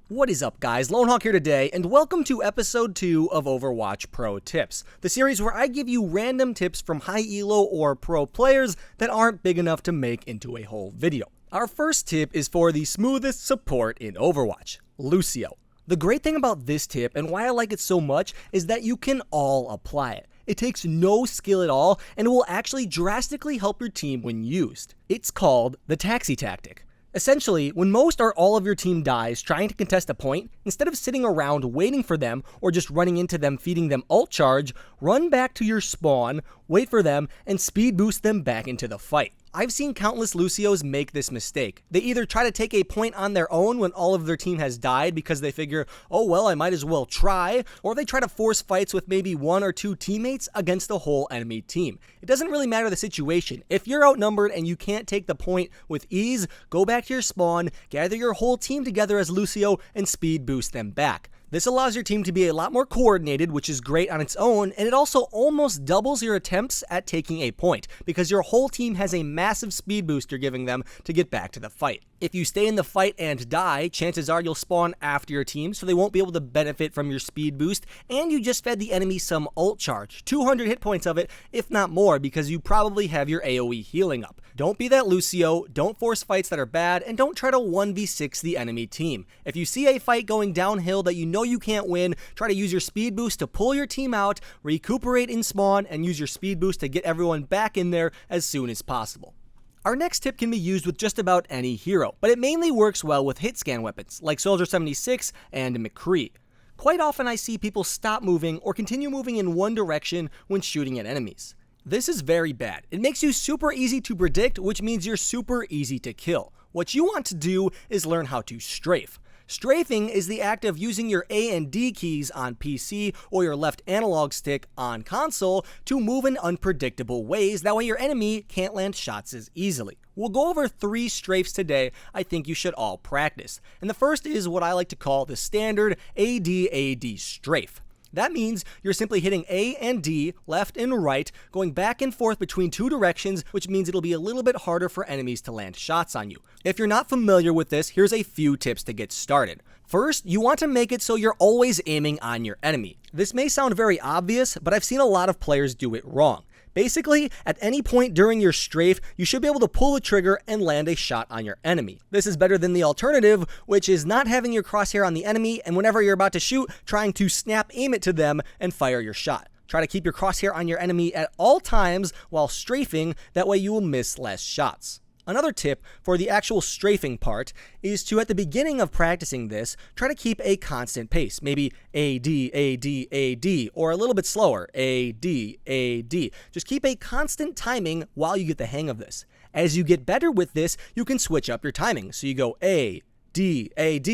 What is up, guys? Lonehawk here today, and welcome to episode 2 of Overwatch Pro Tips, the series where I give you random tips from high elo or pro players that aren't big enough to make into a whole video. Our first tip is for the smoothest support in Overwatch, LUCIO. The great thing about this tip, and why I like it so much, is that you can all apply it. It takes no skill at all, and it will actually drastically help your team when used. It's called the taxi tactic. Essentially, when most or all of your team dies trying to contest a point, instead of sitting around waiting for them or just running into them feeding them ult charge, run back to your spawn, wait for them, and speed boost them back into the fight. I've seen countless Lucios make this mistake. They either try to take a point on their own when all of their team has died because they figure, oh well, I might as well try, or they try to force fights with maybe one or two teammates against the whole enemy team. It doesn't really matter the situation. If you're outnumbered and you can't take the point with ease, go back to your spawn, gather your whole team together as Lucio, and speed boost them back. This allows your team to be a lot more coordinated, which is great on its own, and it also almost doubles your attempts at taking a point, because your whole team has a massive speed boost you're giving them to get back to the fight. If you stay in the fight and die, chances are you'll spawn after your team, so they won't be able to benefit from your speed boost, and you just fed the enemy some ult charge, 200 hit points of it, if not more, because you probably have your AoE healing up. Don't be that Lucio, don't force fights that are bad, and don't try to 1v6 the enemy team. If you see a fight going downhill that you know you can't win, try to use your speed boost to pull your team out, recuperate in spawn, and use your speed boost to get everyone back in there as soon as possible. Our next tip can be used with just about any hero, but it mainly works well with hit scan weapons, like Soldier 76 and McCree. Quite often I see people stop moving or continue moving in one direction when shooting at enemies. This is very bad. It makes you super easy to predict, which means you're super easy to kill. What you want to do is learn how to strafe. Strafing is the act of using your A and D keys on PC or your left analog stick on console to move in unpredictable ways, that way your enemy can't land shots as easily. We'll go over 3 strafes today I think you should all practice. And the first is what I like to call the standard AD-AD strafe. That means you're simply hitting A and D, left and right, going back and forth between 2 directions, which means it'll be a little bit harder for enemies to land shots on you. If you're not familiar with this, here's a few tips to get started. First, you want to make it so you're always aiming on your enemy. This may sound very obvious, but I've seen a lot of players do it wrong. Basically, at any point during your strafe, you should be able to pull the trigger and land a shot on your enemy. This is better than the alternative, which is not having your crosshair on the enemy, and whenever you're about to shoot, trying to snap aim it to them and fire your shot. Try to keep your crosshair on your enemy at all times while strafing, that way you will miss less shots. Another tip for the actual strafing part is to, at the beginning of practicing this, try to keep a constant pace. Maybe AD, AD, AD, or a little bit slower, AD, AD. Just keep a constant timing while you get the hang of this. As you get better with this, you can switch up your timing. So you go A, D, AD,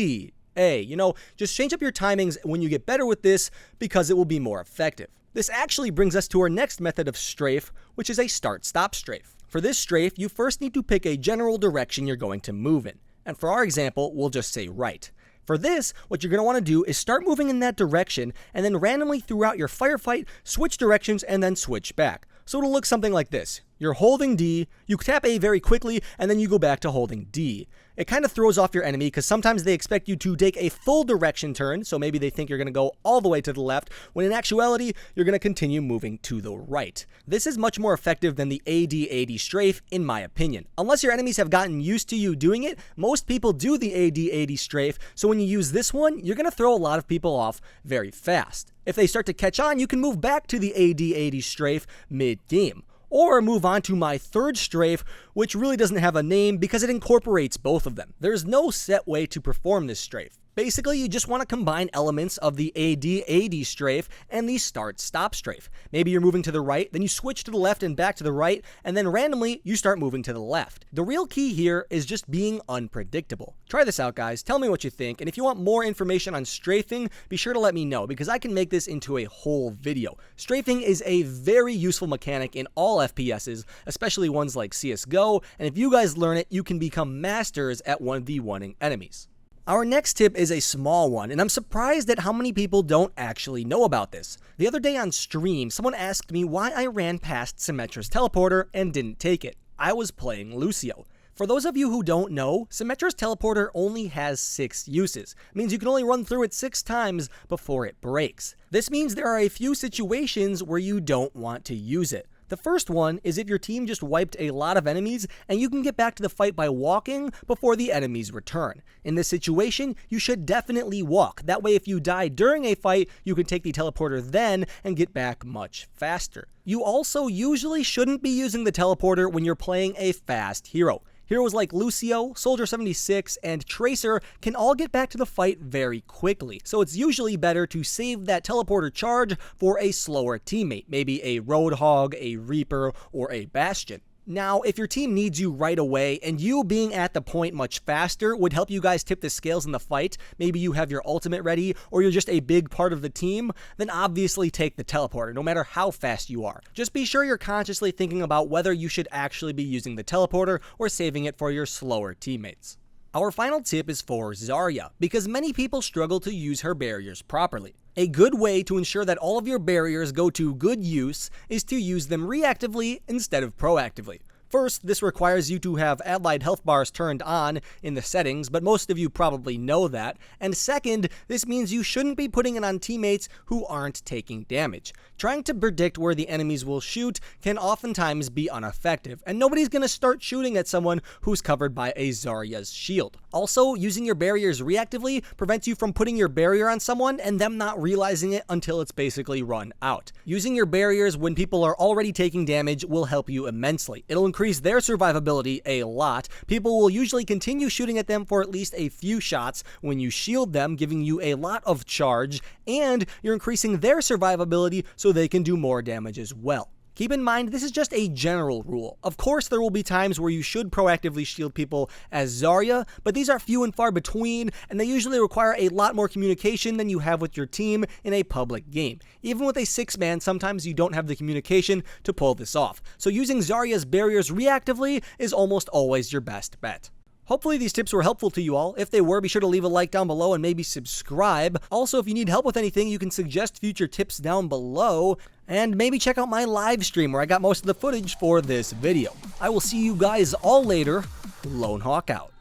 A. Just change up your timings when you get better with this because it will be more effective. This actually brings us to our next method of strafe, which is a start-stop strafe. For this strafe, you first need to pick a general direction you're going to move in. And for our example, we'll just say right. For this, what you're going to want to do is start moving in that direction, and then randomly throughout your firefight, switch directions and then switch back. So it'll look something like this. You're holding D, you tap A very quickly, and then you go back to holding D. It kind of throws off your enemy because sometimes they expect you to take a full direction turn, so maybe they think you're going to go all the way to the left, when in actuality, you're going to continue moving to the right. This is much more effective than the AD-AD strafe, in my opinion. Unless your enemies have gotten used to you doing it, most people do the AD-AD strafe, so when you use this one, you're going to throw a lot of people off very fast. If they start to catch on, you can move back to the AD-AD strafe mid-game. Or move on to my third strafe, which really doesn't have a name because it incorporates both of them. There's no set way to perform this strafe. Basically, you just want to combine elements of the AD-AD strafe and the start-stop strafe. Maybe you're moving to the right, then you switch to the left and back to the right, and then randomly, you start moving to the left. The real key here is just being unpredictable. Try this out, guys. Tell me what you think, and if you want more information on strafing, be sure to let me know, because I can make this into a whole video. Strafing is a very useful mechanic in all FPSs, especially ones like CSGO, and if you guys learn it, you can become masters at 1v1ing enemies. Our next tip is a small one, and I'm surprised at how many people don't actually know about this. The other day on stream, someone asked me why I ran past SYMMETRA's teleporter and didn't take it. I was playing LUCIO. For those of you who don't know, SYMMETRA's teleporter only has 6 uses. It means you can only run through it 6 times before it breaks. This means there are a few situations where you don't want to use it. The first one is if your team just wiped a lot of enemies and you can get back to the fight by walking before the enemies return. In this situation, you should definitely walk. That way if you die during a fight, you can take the teleporter then and get back much faster. You also usually shouldn't be using the teleporter when you're playing a fast hero. Heroes like LUCIO, Soldier 76, and Tracer can all get back to the fight very quickly, so it's usually better to save that teleporter charge for a slower teammate, maybe a Roadhog, a Reaper, or a Bastion. Now, if your team needs you right away, and you being at the point much faster would help you guys tip the scales in the fight, maybe you have your ultimate ready, or you're just a big part of the team, then obviously take the teleporter, no matter how fast you are. Just be sure you're consciously thinking about whether you should actually be using the teleporter or saving it for your slower teammates. Our final tip is for Zarya, because many people struggle to use her barriers properly. A good way to ensure that all of your barriers go to good use is to use them reactively instead of proactively. First, this requires you to have allied health bars turned on in the settings, but most of you probably know that. And second, this means you shouldn't be putting it on teammates who aren't taking damage. Trying to predict where the enemies will shoot can oftentimes be ineffective, and nobody's gonna start shooting at someone who's covered by a Zarya's shield. Also, using your barriers reactively prevents you from putting your barrier on someone and them not realizing it until it's basically run out. Using your barriers when people are already taking damage will help you immensely. It'll increase their survivability a lot. People will usually continue shooting at them for at least a few shots when you shield them, giving you a lot of charge, and you're increasing their survivability so they can do more damage as well. Keep in mind, this is just a general rule. Of course, there will be times where you should proactively shield people as Zarya, but these are few and far between, and they usually require a lot more communication than you have with your team in a public game. Even with a 6-man, sometimes you don't have the communication to pull this off. So using Zarya's barriers reactively is almost always your best bet. Hopefully these tips were helpful to you all. If they were, be sure to leave a like down below and maybe subscribe. Also, if you need help with anything, you can suggest future tips down below. And maybe check out my live stream where I got most of the footage for this video. I will see you guys all later. Lone Hawk out.